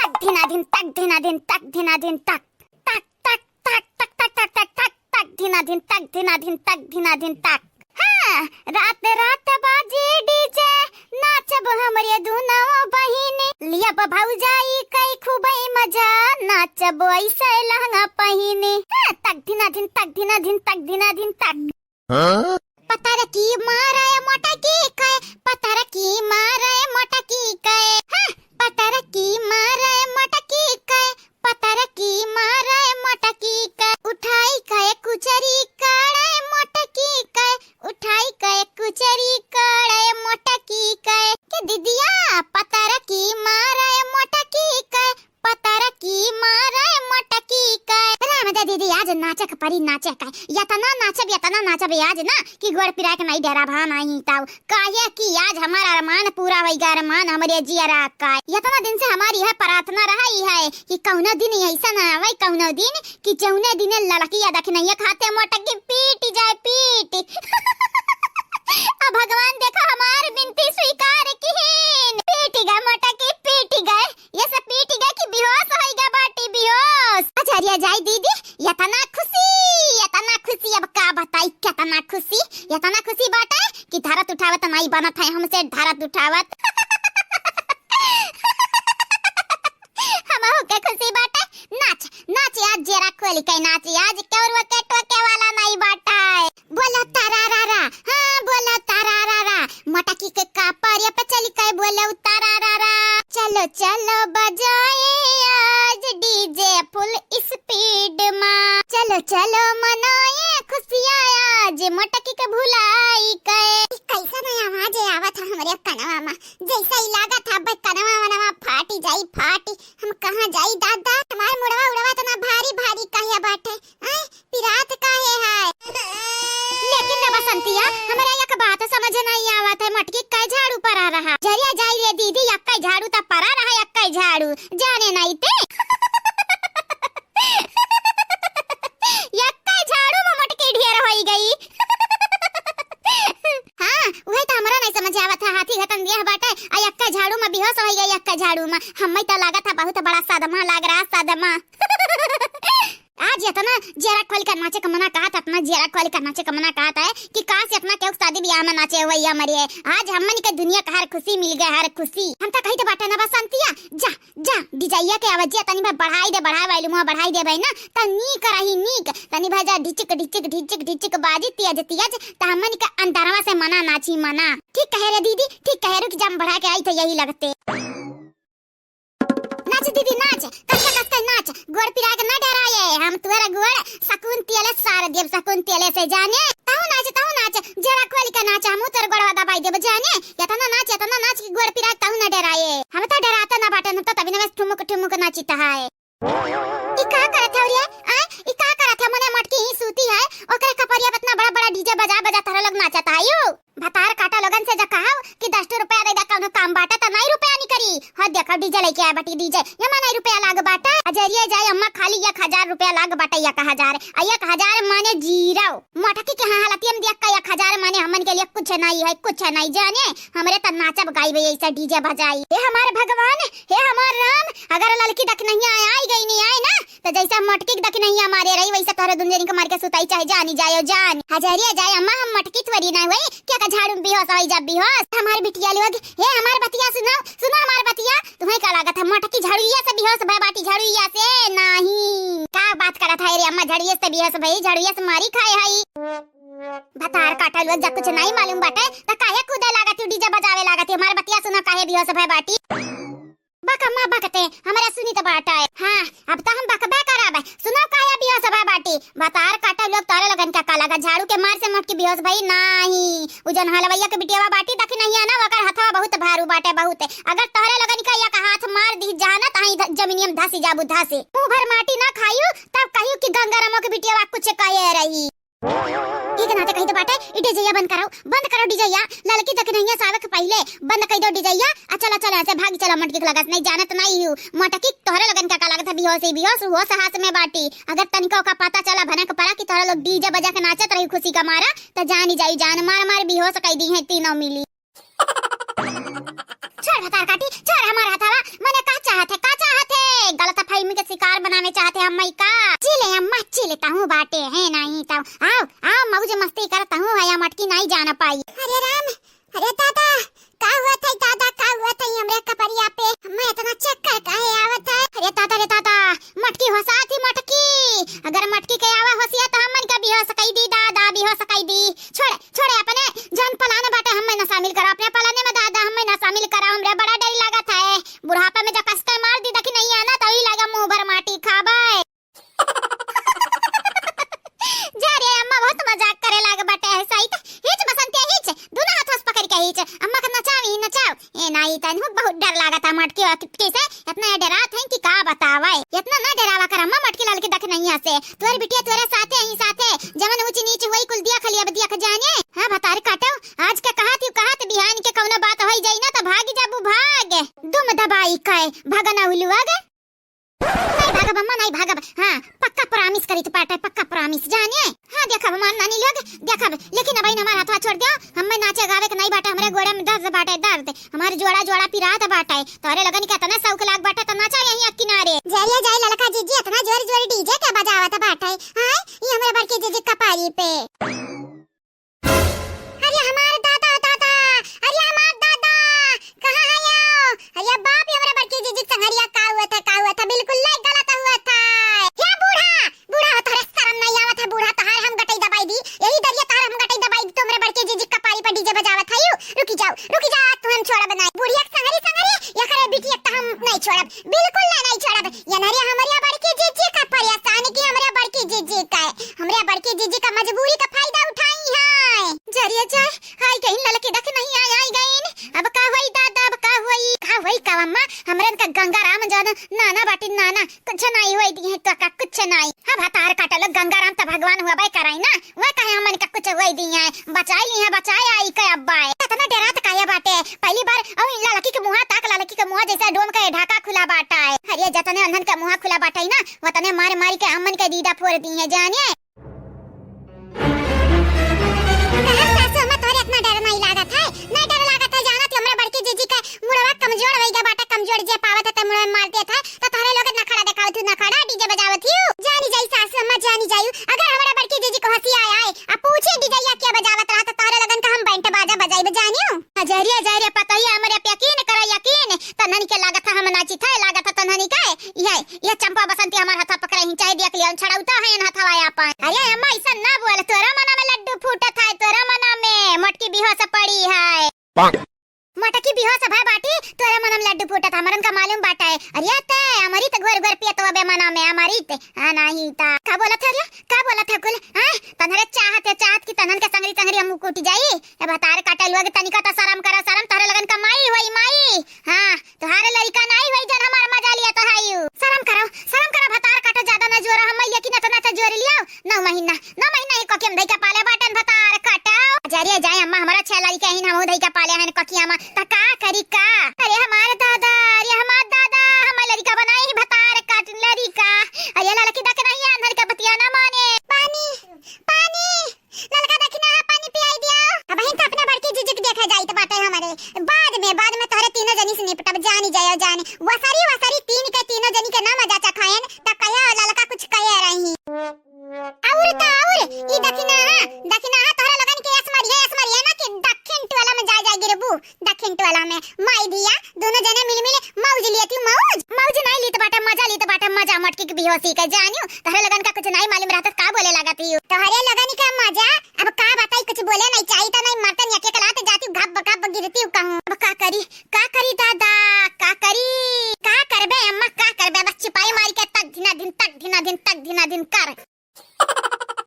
तक धिना धिन तक धिना धिन तक धिना धिन तक तक तक तक तक तक तक तक तक तक धिना धिन तक धिना धिन तक धिना धिन तक। हाँ, रात रात बाजे डीजे नाचब हमरे दुनों बहिनी, लिया भौजाई कई खूबे मजा नाचब ऐसे लहंगा पहिनी। हाँ, तक धिना धिन तक धिना धिन तक धिना धिन तक। पतार की मारे मोटा की कहे, पतार की मारे मोटा की कहे। हाँ, पतार की मारे मोटा की कहे, पतार की मारे मोटा की कहे। उठाई कहे कुचरी कड़े मोटा की कहे, उठाई कहे कुचरी कड़े मोटा की कहे। के दीदिया पतार की मारे मोटा की कहे, पतार की मारे मोटा की कहे। राम दे दीदी आज नाचक परी नाचे कहे, यतना नाचब आज ना कि गोड़ पिरा के नहीं डरा भान आई ताऊ। काहे कि आज हमारा अरमान पूरा होई गा, अरमान हमरे जियरा का। यतना दिन से हमारी यह प्रार्थना रही है कि कौनो दिन ऐसा ना आवे, कौनो दिन कि जौने दिन लड़की अदख नहीं खाते मोटक की पीट जाए पीट। अब भगवान देखा हमारी विनती स्वीकार कीन, पीट गए मोटक की पीट गए, ये सब पीट गए कि बेहोश होई गा बाटी बेहोश। आचार्य जाई दीदी यतना खुशी अब का बताई कितना खुशी बाटे कि धारत उठावत नहीं बनत है हमसे धारत उठावत। हम हो के खुशी बाटे नाच नाच आज जेरा खोली के नाच आज केवरवा के टोके वाला नहीं बाटा है। बोला तारारारा, हां बोला तारारारा, मटकी के कापर पे चली के बोले तारारारा। चलो चलो बजाए आज डीजे फुल स्पीड में, चलो चलो मनाए खुशियां आज मटकी के भुलाई के। कैसा नया आवाज आवत है हमरे कनवा में, जैसा ही लागत है भाई कनवा फाटी जाई फाटी। हम कहां जाई दादा, हमार मुड़वा उड़वा तना भारी भारी काहे बाटे, पिरात काहे है। लेकिन न बसंतिया हमरा एक बात समझ नहीं आवत है, मटकी का झाड़ू पर आ रहा जरिया जाई रे दीदी, यक्का झाड़ू ता परा रहा यक्का झाड़ू जाने नहीं ते। यक्का झाड़ू में मटकी ढेर होई गई। हां वही तो हमरा नहीं समझ आवत है, हाथी घटन दिया बाटे आ यक्का झाड़ू में बेहोश होई गई। यक्का झाड़ू में हम्मे तो लागत है बहुत बड़ा सदमा लग रहा सदमा। आज इतना जेरा खोल कर नाचे का मना कहा था, अपना जेरा खोल कर नाचे का मना कहा था कि काश अपना केहू शादी ब्याह में नाचे हुआ मरिए। आज हमन के दुनिया का हर खुशी मिल गया, हर खुशी। हम तो कही तो बाटे ना बसंतिया जा जा डिजाइया के आवाज तनी भाई बढ़ाई वाली मुंह बढ़ाई दे भाई ना त नीक रही नीक तनी भाई जा ढिचक ढिचक ढिचक ढिचक बाजी तेज तेज त हमन के अंतरवा से मना नाची मना। ठीक कहे रे दीदी ठीक कहे रे कि जब बढ़ा के आई तो यही लगते। नाच दीदी नाच कस नाच, गोड़ पिरा के ना डराए, हम तुम्हारा गोड़ सकून तेले सार देव सकून तेले से जाने। ताऊ नाच जरा खोल के नाच, हम तोर गोड़ दबाई देब जाने। यतना नाच कि गोड़ पिरा ताऊ ना डराए, हम तो डराता ना बाटन तो तभी ना ठुमुक ठुमुक नाचता है। ई का करत है रे ई का करत है, मने मटकी ही सूती है ओकरे कपरिया इतना बड़ा बड़ा डीजे बजा तारा लोग नाचता है। यू भतार काटा लोगन से जा कहाओ कि 10 रुपया दे दा कौनो काम बाटा त नहीं रुपया नहीं करी। ह देखो डीजे लेके आ बाटी डीजे यमा नहीं रुपया लाग बाटा अजरिया जाए अम्मा खाली 1000 रुपया लाग बाटा 1000 1000 माने जीरो। मटकी के हालत हम दिया 1000 माने हमन के लिए कुछ नहीं जाने। हमरे त नाचब गाइबे ऐसा डीजे बजाई। हे हमारे भगवान हे हमार राम, अगर लड़की दख नहीं आई गई नहीं आए ना तो जैसा मटकी दख नहीं हमारे रही वैसा तोरे दुनिया को मार के सुताई चाहे जानी जायो जान। हजरिया जाए अम्मा हम मटकी थोड़ी ना हुई क्या झाड़ू बेहोश होई जब बेहोश। हमारे बिटिया लोग हे हमारे बतिया सुनो हमारे बतिया, तुम्हें क्या लागत है मटकी झाड़ूया से बेहोश भई बाटी झाड़ूया से नहीं। का बात करत है रे अम्मा, झाड़ूया से बेहोश भई झाड़ूया से मारी खाए हई। भतार काटल वज कुछ नहीं मालूम बाटे त काहे कूदे लागत डीजे बजावे लागत। हमारे बतिया सुनो काहे बेहोश भई बाटी। बकम्मा बकते हमरा सुनी तो बाटा है। हां अब तो हम बकबे कराबे, सुनो काया बेहोश भई बाटी। भतार काटा लोग तारे लगन का लगा झाड़ू के मार से मटकी बेहोश भई नहीं। उजन हलवैया के बिटियावा बाटी दख नहीं आना वकर हथवा बहुत भारू बाटे बहुत। अगर तोरे लगन का या हाथ मार दी जाना ताई जमीनियम धसी जाबू धसी मुंह भर माटी ना खायू तब कहियो कि गंगारामो के बिटियावा कुछ कहे रही। एक नाते कही तो बाटे डीजे बंद करो डीजे लड़की तक नहीं है सावक पहले बंद कर दो डीजे चलो ऐसे भाग चलो मटकी के लगत नहीं जानत नहीं हूं मटकी तोहरे लगन का लागत है बेहोश होश हाथ में बाटी। अगर तनिको का पता चला भनक पड़ा कि तोहरे लोग डीजे बजा के नाचत रही खुशी का मारा तो जानी जाई जान मार बेहोश कह दी है तीनों मिली। छोड़ हतार काटी छोड़ हमारा हथावा मने का चाहत है देता हूँ बाटे है नहीं तो आओ आओ मौज मस्ती करता हूँ है मटकी नहीं जाना पाई। अरे राम, अरे दादा का हुआ था दादा, का हुआ था हमरे कपड़िया पे, मैं इतना चक्कर काहे आवत है। अरे दादा मटकी होसा थी मटकी, अगर मटकी के आवा होसिया तो हमन का भी हो सकई दी दादा, भी हो सकई दी। छोड़े छोड़े अपने जन पलाने बाटे हमें ना शामिल करो अपने पलाने में दादा, हमें ना शामिल करा, हमरे बड़ा डर लागत है। बुढ़ापा में जब कसके मार दी कि नहीं आना तभी लगा मुंह भर माटी खाबाए। जा रे अम्मा बहुत मजाक करे लाग बाटे है सही त हिच बसंती हिच दोनों हाथ पकड़ के हिच अम्मा का नचावी नचाओ ए नहीं तन बहुत डर लागत है मटकी और से इतना डरात है कि का बतावे, इतना ना डरावा कर अम्मा मटकी लाल के देख नहीं हसे तोर बिटिया तोरे साथे ही साथे जमन ऊंच नीच होई कुल दिया खलिया बदिया ख जाने। हां बतार काटो आज के कहत बिहान के कौनो बात होई जाई ना तो भागी जाबू भाग दुम दबाई कय भगना उलुआ गे नहीं भागब अम्मा नहीं भागब। हाँ पक्का प्रॉमिस करी तो पाटे पक्का प्रॉमिस जाने। हाँ देखब मान नानी लोग देखब लेकिन अब हमारा हाथवा छोड़ दियो, हमें नाचे गावे के नहीं बाटे, हमरे गोड़े में दर्द बाटे दर्द, हमारे जोड़ा जोड़ा पिरात बाटे तोरे लगन के तना सौक लाग बाटे तो नाचा यहीं किनारे जाइए जाए ललका जीजी इतना जोर जोर डीजे के बजावत बाटे। हां ये हमरे बड़के जीजी कपारी पे। अरे हमारे दादा दादा, अरे हमारे दादा कहां आयो, अरे बाप ये हमरे बड़के जीजी संगरिया का हुआ था बिल्कुल नहीं गलत हुआ था। क्या बूढ़ा बूढ़ा हो तोरे शर्म नहीं आवत है, बूढ़ा तहार हम गटई दबाई दी यही दरिया तार हम गटई दबाई दी तो हमरे बड़के जीजी कपारी पर डीजे बजावत है। रुकी जाओ तू हम छोड़ा बनाई बुढ़िया संगरी या करे बिटिया त हम नहीं छोड़ब, बिल्कुल नहीं छोड़ब। ये नरिया हमरिया बड़के जीजी का परेशान की हमरे बड़के जीजी का हमरे बड़के जीजी का मजबूरी का फायदा उठाई है। जरिया जाए हाय कहीं ललके देख नहीं आई गईन अब का होई दादा, अब का होई का अम्मा हमरन का गंगाराम जान नाना बाटी नाना कुछ नहीं होई दी है तो का कुछ नहीं। अब हतार काटल गंगाराम त भगवान हुआ बाई कराई ना वह कहे हमन का कुछ होई दी है बचाई ली है बचाई आई के अब्बा इतना डरात काया बाटे पहली बार और लड़की के मुंह ताक लड़की के मुंह जैसा डोम का ढाका खुला बाटा है। अरे जतने अनहन का मुंह खुला बाटा है ना वतने मार मार के अम्मन के दीदा फोड़ दी है जाने। इतना डर नहीं लागत है, नहीं डर लागत है जाना तो हमरा बड़की जीजी का मुड़वा कमजोर होई गा बाटा, कमजोर जे पावत है मुड़वा मार देत है तो थारे लोग न खड़ा देखावत न खड़ा डीजे बजावत हियो जानी जाई सासु अम्मा जानी जाई। अगर हमरा बड़की जीजी को हंसी आए आ पूछे डीजे या क्या बजावत रहा तो तारे लगन का हम बैंड बाजा बजाई बजानियो। जरिया जरिया पता ही हमरे पे यकीन करा यकीन तन्हनी के लागत है हम नाची थे लागत है तन्हनी का ये चंपा बसंती हमार हाथ पकड़े ही चाहे देख लिया छड़ाउता है इन हथवा अपन। अरे अम्मा ऐसा ना बोल तोरा मना में लड्डू फूटत है, तोरा मना में मटकी बेहोश पड़ी है मटकी बेहोश है बाटी तोरा मना में लड्डू फूटत हमरन का मालूम बाटा है। अरे ते हमारी त गोर गोर पिया तो अबे मना में हमारी ते नहीं ता का बोलत है कुल हां तनरे चाहत की तनन के संगरी हम कोटी जाई ए बतार काटा लोग तनिका त शर्म करा शर्म तारे लगन का माई होई माई। हां तोहारे लड़का नहीं होई जन हमार मजा लिया तो हायू शर्म करो बतार काटा ज्यादा न जोर हम यकीन त ना जोर लियो 9 महीना ही कोके हम धई का पाले बाटन बतार काटा जरिया जाए अम्मा हमारा छह लड़का ही हम धई का पाले हन ककिया में त का करी का। अरे हमार दादा हम लड़का बनाए ही बतार काट लड़का अरे लड़की देख नहीं अंदर का बतिया ना माने पानी लड़का देखना पानी पियाई दिया अब ही तो अपने बड़की जीजी के देखा जाई तो बाटे हमारे बाद में तोरे तीनों जनी से निपटब जानी जानी वसारी तीन के तीनों जनी के ना मजा चखायन त कया लड़का कुछ कहे रही और ई दक्षिणा तोरा लगन के असमरिया ना कि दक्षिण टोला में जा गिरबू दक्षिण टोला में माई दिया दोनों जने मिल मौज लिए थी मौज नहीं ली तो बाटा मजा मटकी की बेहोशी का जानियो